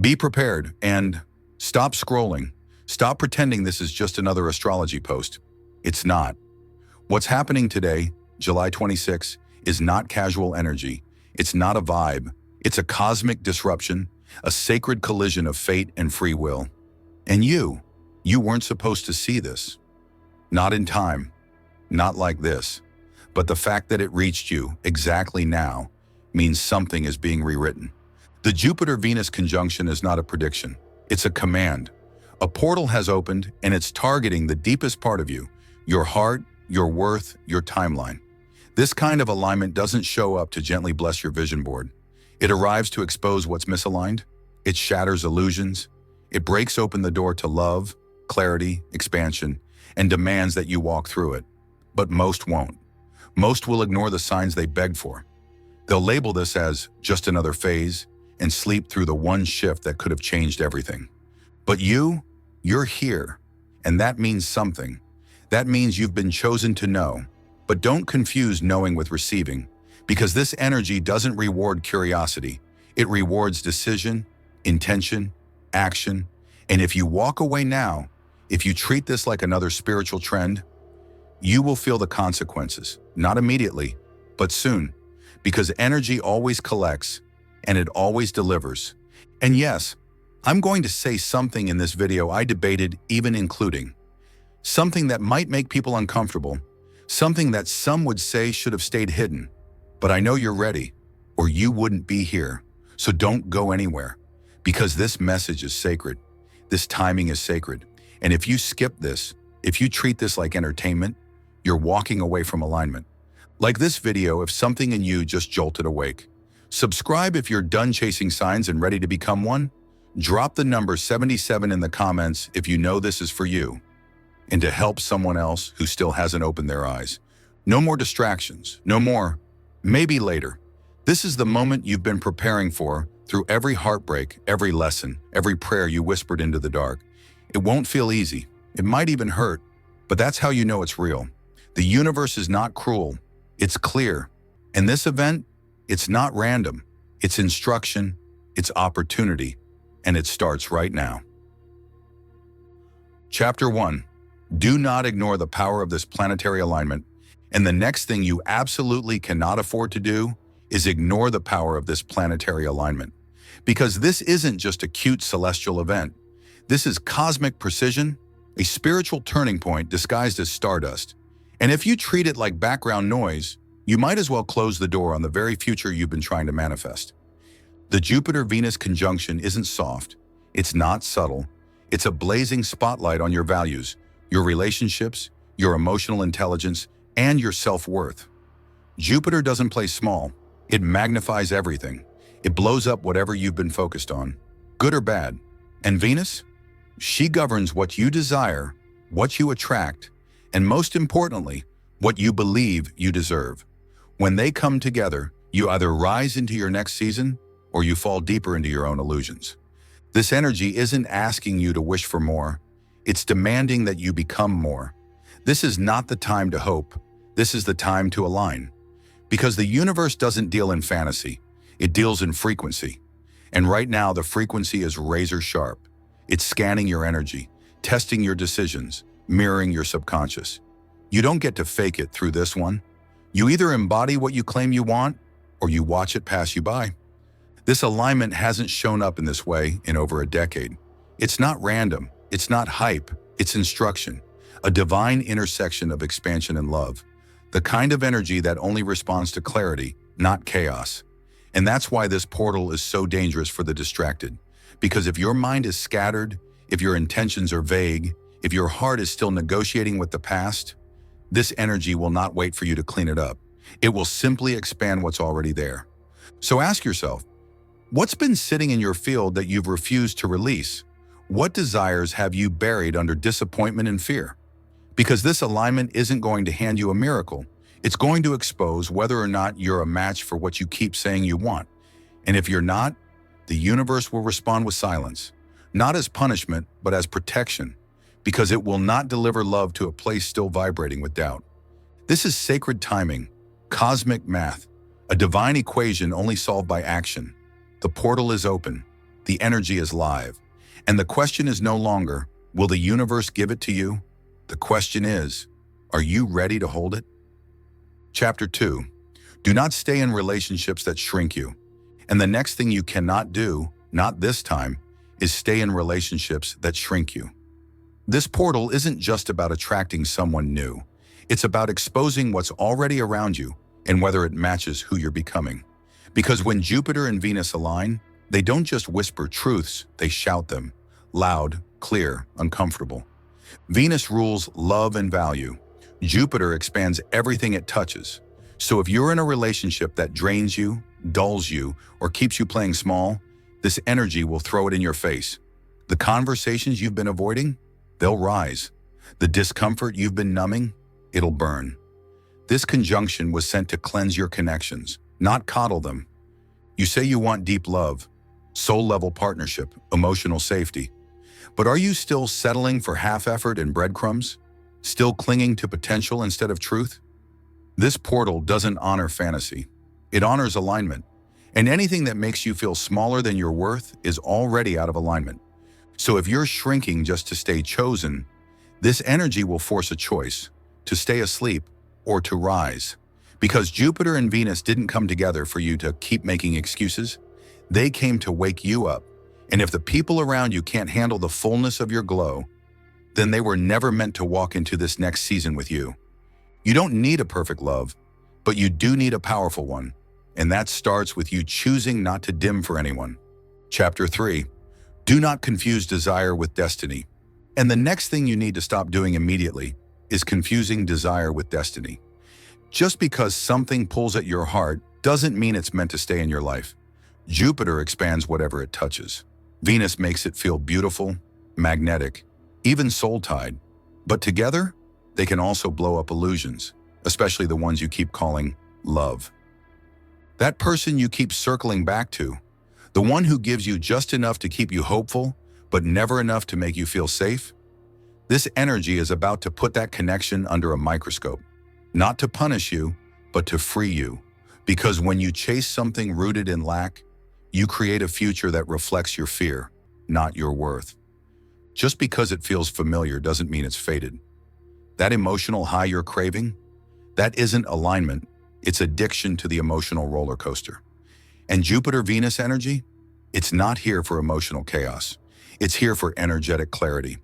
Be prepared and stop scrolling. Stop pretending this is just another astrology post. It's not. What's happening today, July 26, is not casual energy. It's not a vibe. It's a cosmic disruption, a sacred collision of fate and free will. And you weren't supposed to see this. Not in time, not like this. But the fact that it reached you exactly now means something is being rewritten. The Jupiter-Venus conjunction is not a prediction. It's a command. A portal has opened and it's targeting the deepest part of you, your heart, your worth, your timeline. This kind of alignment doesn't show up to gently bless your vision board. It arrives to expose what's misaligned. It shatters illusions. It breaks open the door to love, clarity, expansion, and demands that you walk through it. But most won't. Most will ignore the signs they begged for. They'll label this as just another phase and sleep through the one shift that could have changed everything. But you're here, and that means something. That means you've been chosen to know. But don't confuse knowing with receiving, because this energy doesn't reward curiosity. It rewards decision, intention, action. And if you walk away now, if you treat this like another spiritual trend, you will feel the consequences, not immediately, but soon, because energy always collects and it always delivers. And yes, I'm going to say something in this video I debated, even including something that might make people uncomfortable, something that some would say should have stayed hidden. But I know you're ready, or you wouldn't be here. So don't go anywhere, because this message is sacred. This timing is sacred. And if you skip this, if you treat this like entertainment, you're walking away from alignment. Like this video if something in you just jolted awake. Subscribe if you're done chasing signs and ready to become one. Drop the number 77 in the comments if you know this is for you, and to help someone else who still hasn't opened their eyes. No more distractions, no more maybe later. This is the moment you've been preparing for through every heartbreak, every lesson, every prayer you whispered into the dark. It won't feel easy. It might even hurt, but that's how you know it's real. The universe is not cruel. It's clear. And this event, it's not random. It's instruction, it's opportunity, and it starts right now. Chapter 1. Do not ignore the power of this planetary alignment. And the next thing you absolutely cannot afford to do is ignore the power of this planetary alignment. Because this isn't just a cute celestial event. This is cosmic precision, a spiritual turning point disguised as stardust. And if you treat it like background noise, you might as well close the door on the very future you've been trying to manifest. The Jupiter-Venus conjunction isn't soft. It's not subtle. It's a blazing spotlight on your values, your relationships, your emotional intelligence, and your self-worth. Jupiter doesn't play small. It magnifies everything. It blows up whatever you've been focused on, good or bad. And Venus? She governs what you desire, what you attract, and most importantly, what you believe you deserve. When they come together, you either rise into your next season or you fall deeper into your own illusions. This energy isn't asking you to wish for more. It's demanding that you become more. This is not the time to hope. This is the time to align. Because the universe doesn't deal in fantasy. It deals in frequency. And right now, the frequency is razor sharp. It's scanning your energy, testing your decisions, mirroring your subconscious. You don't get to fake it through this one. You either embody what you claim you want, or you watch it pass you by. This alignment hasn't shown up in this way in over a decade. It's not random. It's not hype. It's instruction. A divine intersection of expansion and love. The kind of energy that only responds to clarity, not chaos. And that's why this portal is so dangerous for the distracted. Because if your mind is scattered, if your intentions are vague, if your heart is still negotiating with the past, this energy will not wait for you to clean it up. It will simply expand what's already there. So ask yourself, what's been sitting in your field that you've refused to release? What desires have you buried under disappointment and fear? Because this alignment isn't going to hand you a miracle. It's going to expose whether or not you're a match for what you keep saying you want. And if you're not, the universe will respond with silence, not as punishment, but as protection, because it will not deliver love to a place still vibrating with doubt. This is sacred timing, cosmic math, a divine equation only solved by action. The portal is open. The energy is live. And the question is no longer, will the universe give it to you? The question is, are you ready to hold it? Chapter 2. Do not stay in relationships that shrink you. And the next thing you cannot do, not this time, is stay in relationships that shrink you. This portal isn't just about attracting someone new. It's about exposing what's already around you and whether it matches who you're becoming. Because when Jupiter and Venus align, they don't just whisper truths, they shout them. Loud, clear, uncomfortable. Venus rules love and value. Jupiter expands everything it touches. So if you're in a relationship that drains you, dulls you, or keeps you playing small, this energy will throw it in your face. The conversations you've been avoiding, they'll rise. The discomfort you've been numbing, it'll burn. This conjunction was sent to cleanse your connections, not coddle them. You say you want deep love, soul-level partnership, emotional safety. But are you still settling for half-effort and breadcrumbs? Still clinging to potential instead of truth? This portal doesn't honor fantasy. It honors alignment. And anything that makes you feel smaller than your worth is already out of alignment. So if you're shrinking just to stay chosen, this energy will force a choice, to stay asleep or to rise. Because Jupiter and Venus didn't come together for you to keep making excuses. They came to wake you up. And if the people around you can't handle the fullness of your glow, then they were never meant to walk into this next season with you. You don't need a perfect love, but you do need a powerful one. And that starts with you choosing not to dim for anyone. Chapter 3. Do not confuse desire with destiny. And the next thing you need to stop doing immediately is confusing desire with destiny. Just because something pulls at your heart doesn't mean it's meant to stay in your life. Jupiter expands whatever it touches. Venus makes it feel beautiful, magnetic, even soul-tied. But together, they can also blow up illusions, especially the ones you keep calling love. That person you keep circling back to, the one who gives you just enough to keep you hopeful, but never enough to make you feel safe, this energy is about to put that connection under a microscope. Not to punish you, but to free you. Because when you chase something rooted in lack, you create a future that reflects your fear, not your worth. Just because it feels familiar doesn't mean it's fated. That emotional high you're craving, that isn't alignment, it's addiction to the emotional roller coaster. And Jupiter-Venus energy, it's not here for emotional chaos. It's here for energetic clarity.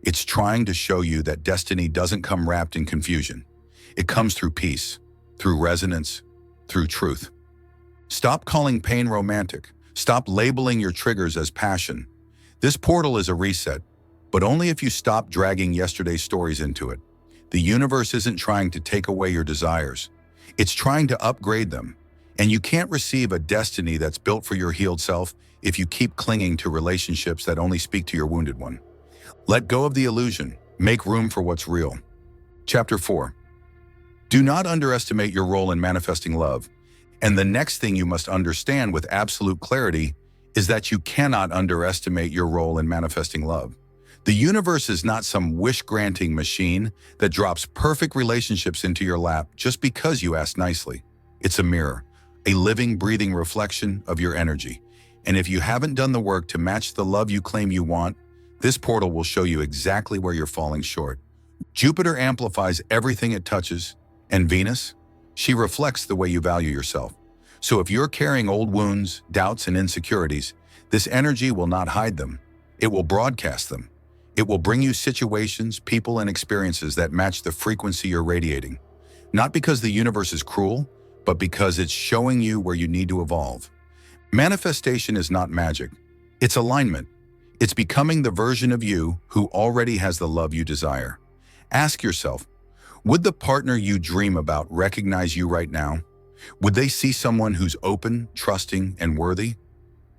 It's trying to show you that destiny doesn't come wrapped in confusion. It comes through peace, through resonance, through truth. Stop calling pain romantic. Stop labeling your triggers as passion. This portal is a reset, but only if you stop dragging yesterday's stories into it. The universe isn't trying to take away your desires. It's trying to upgrade them. And you can't receive a destiny that's built for your healed self if you keep clinging to relationships that only speak to your wounded one. Let go of the illusion. Make room for what's real. Chapter 4. Do not underestimate your role in manifesting love. And the next thing you must understand with absolute clarity is that you cannot underestimate your role in manifesting love. The universe is not some wish-granting machine that drops perfect relationships into your lap just because you ask nicely. It's a mirror, a living, breathing reflection of your energy. And if you haven't done the work to match the love you claim you want, this portal will show you exactly where you're falling short. Jupiter amplifies everything it touches, and Venus, she reflects the way you value yourself. So if you're carrying old wounds, doubts, and insecurities, this energy will not hide them. It will broadcast them. It will bring you situations, people, and experiences that match the frequency you're radiating. Not because the universe is cruel, but because it's showing you where you need to evolve. Manifestation is not magic. It's alignment. It's becoming the version of you who already has the love you desire. Ask yourself, would the partner you dream about recognize you right now? Would they see someone who's open, trusting, and worthy?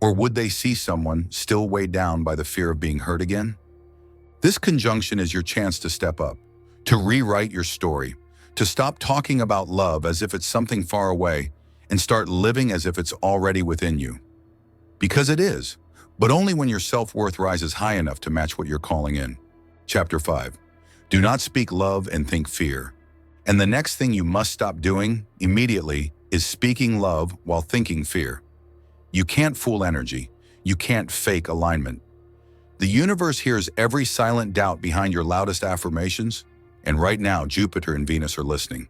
Or would they see someone still weighed down by the fear of being hurt again? This conjunction is your chance to step up, to rewrite your story, to stop talking about love as if it's something far away and start living as if it's already within you. Because it is, but only when your self-worth rises high enough to match what you're calling in. Chapter 5. Do not speak love and think fear. And the next thing you must stop doing immediately is speaking love while thinking fear. You can't fool energy. You can't fake alignment. The universe hears every silent doubt behind your loudest affirmations, and right now Jupiter and Venus are listening.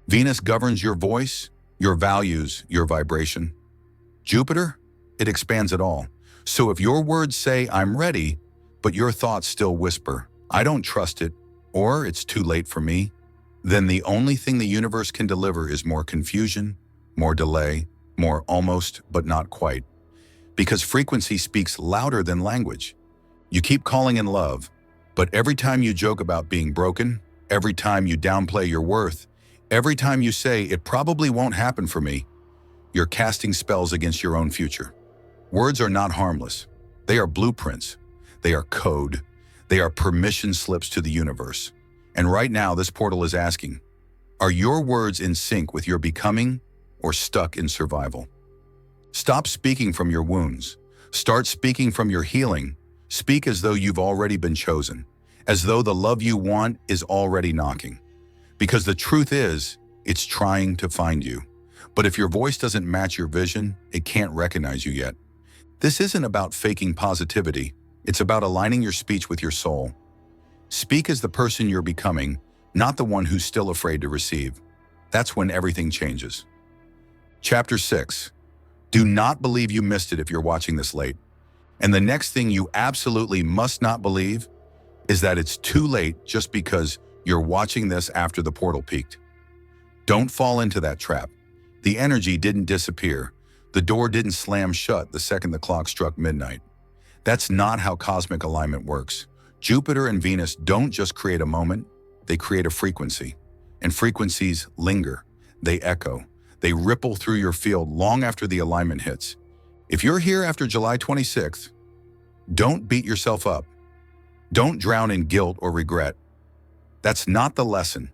Venus governs your voice, your values, your vibration. Jupiter, it expands it all. So if your words say, "I'm ready," but your thoughts still whisper, "I don't trust it," or "It's too late for me," then the only thing the universe can deliver is more confusion, more delay, more almost but not quite. Because frequency speaks louder than language. You keep calling in love, but every time you joke about being broken, every time you downplay your worth, every time you say, "It probably won't happen for me," you're casting spells against your own future. Words are not harmless. They are blueprints. They are code. They are permission slips to the universe. And right now, this portal is asking, are your words in sync with your becoming or stuck in survival? Stop speaking from your wounds. Start speaking from your healing. Speak as though you've already been chosen, as though the love you want is already knocking. Because the truth is, it's trying to find you. But if your voice doesn't match your vision, it can't recognize you yet. This isn't about faking positivity. It's about aligning your speech with your soul. Speak as the person you're becoming, not the one who's still afraid to receive. That's when everything changes. Chapter 6. Do not believe you missed it if you're watching this late. And the next thing you absolutely must not believe is that it's too late just because you're watching this after the portal peaked. Don't fall into that trap. The energy didn't disappear. The door didn't slam shut the second the clock struck midnight. That's not how cosmic alignment works. Jupiter and Venus don't just create a moment, they create a frequency. And frequencies linger, they echo, they ripple through your field long after the alignment hits. If you're here after July 26th, don't beat yourself up. Don't drown in guilt or regret. That's not the lesson.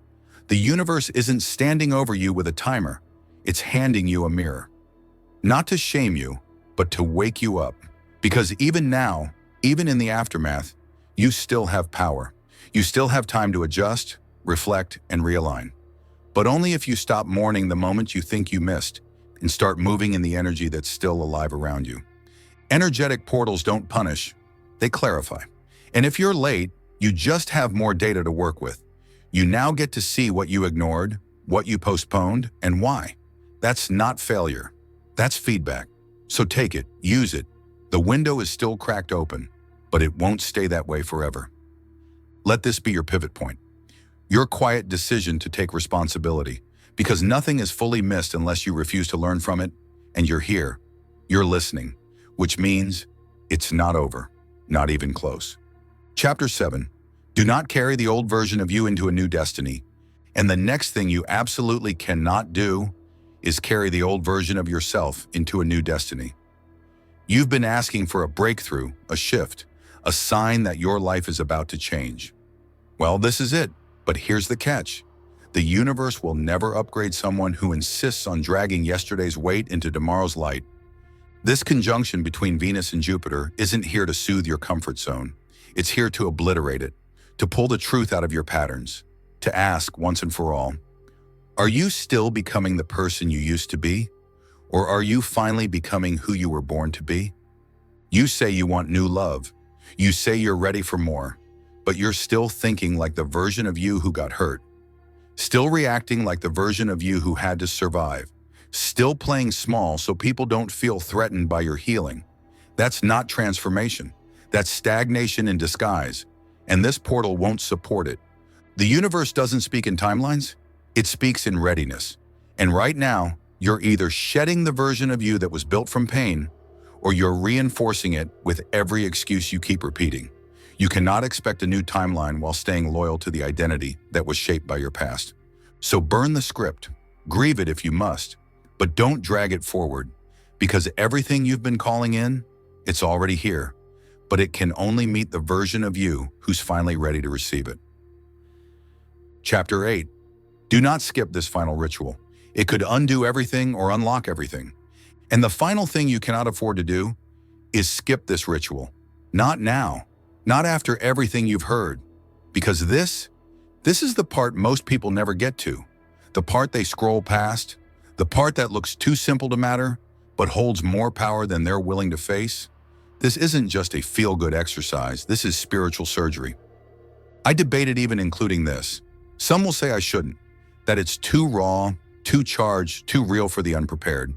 The universe isn't standing over you with a timer. It's handing you a mirror. Not to shame you, but to wake you up. Because even now, even in the aftermath, you still have power. You still have time to adjust, reflect, and realign. But only if you stop mourning the moment you think you missed and start moving in the energy that's still alive around you. Energetic portals don't punish, they clarify. And if you're late, you just have more data to work with. You now get to see what you ignored, what you postponed, and why. That's not failure. That's feedback. So take it, use it. The window is still cracked open, but it won't stay that way forever. Let this be your pivot point. Your quiet decision to take responsibility, because nothing is fully missed unless you refuse to learn from it, and you're here, you're listening, which means it's not over, not even close. Chapter 7. Do not carry the old version of you into a new destiny. And the next thing you absolutely cannot do is carry the old version of yourself into a new destiny. You've been asking for a breakthrough, a shift, a sign that your life is about to change. Well, this is it, but here's the catch. The universe will never upgrade someone who insists on dragging yesterday's weight into tomorrow's light. This conjunction between Venus and Jupiter isn't here to soothe your comfort zone. It's here to obliterate it, to pull the truth out of your patterns, to ask once and for all, are you still becoming the person you used to be? Or are you finally becoming who you were born to be? You say you want new love. You say you're ready for more, but you're still thinking like the version of you who got hurt. Still reacting like the version of you who had to survive. Still playing small so people don't feel threatened by your healing. That's not transformation. That's stagnation in disguise, and this portal won't support it. The universe doesn't speak in timelines. It speaks in readiness. And right now, you're either shedding the version of you that was built from pain, or you're reinforcing it with every excuse you keep repeating. You cannot expect a new timeline while staying loyal to the identity that was shaped by your past. So burn the script, grieve it if you must, but don't drag it forward, because everything you've been calling in, it's already here, but it can only meet the version of you who's finally ready to receive it. Chapter 8. Do not skip this final ritual. It could undo everything or unlock everything. And the final thing you cannot afford to do is skip this ritual. Not now, not after everything you've heard, because this is the part most people never get to, the part they scroll past, the part that looks too simple to matter, but holds more power than they're willing to face, This isn't just a feel-good exercise, this is spiritual surgery. I debated even including this. Some will say I shouldn't, that it's too raw, too charged, too real for the unprepared.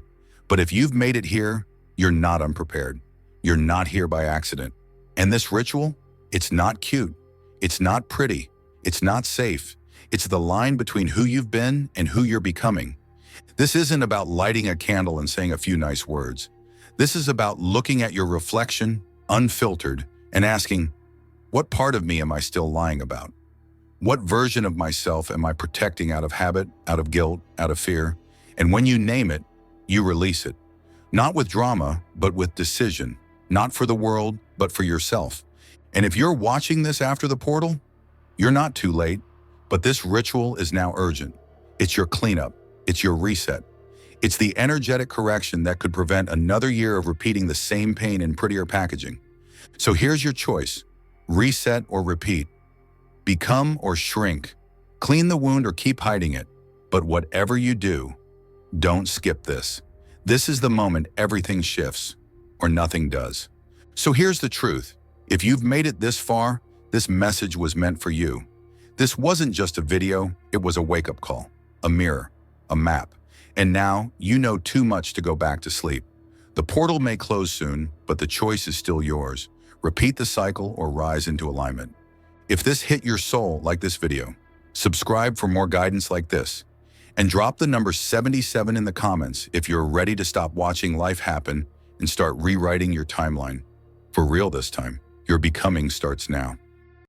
But if you've made it here, you're not unprepared. You're not here by accident. And this ritual, it's not cute. It's not pretty. It's not safe. It's the line between who you've been and who you're becoming. This isn't about lighting a candle and saying a few nice words. This is about looking at your reflection, unfiltered, and asking, what part of me am I still lying about? What version of myself am I protecting out of habit, out of guilt, out of fear? And when you name it, you release it. Not with drama, but with decision. Not for the world, but for yourself. And if you're watching this after the portal, you're not too late, but this ritual is now urgent. It's your cleanup. It's your reset. It's the energetic correction that could prevent another year of repeating the same pain in prettier packaging. So here's your choice. Reset or repeat. Become or shrink. Clean the wound or keep hiding it. But whatever you do, don't skip this. This is the moment everything shifts, or nothing does. So here's the truth. If you've made it this far, this message was meant for you. This wasn't just a video, it was a wake-up call, a mirror, a map. And now you know too much to go back to sleep. The portal may close soon, but the choice is still yours. Repeat the cycle or rise into alignment. If this hit your soul like this video, subscribe for more guidance like this. And drop the number 77 in the comments if you're ready to stop watching life happen and start rewriting your timeline. For real this time, your becoming starts now.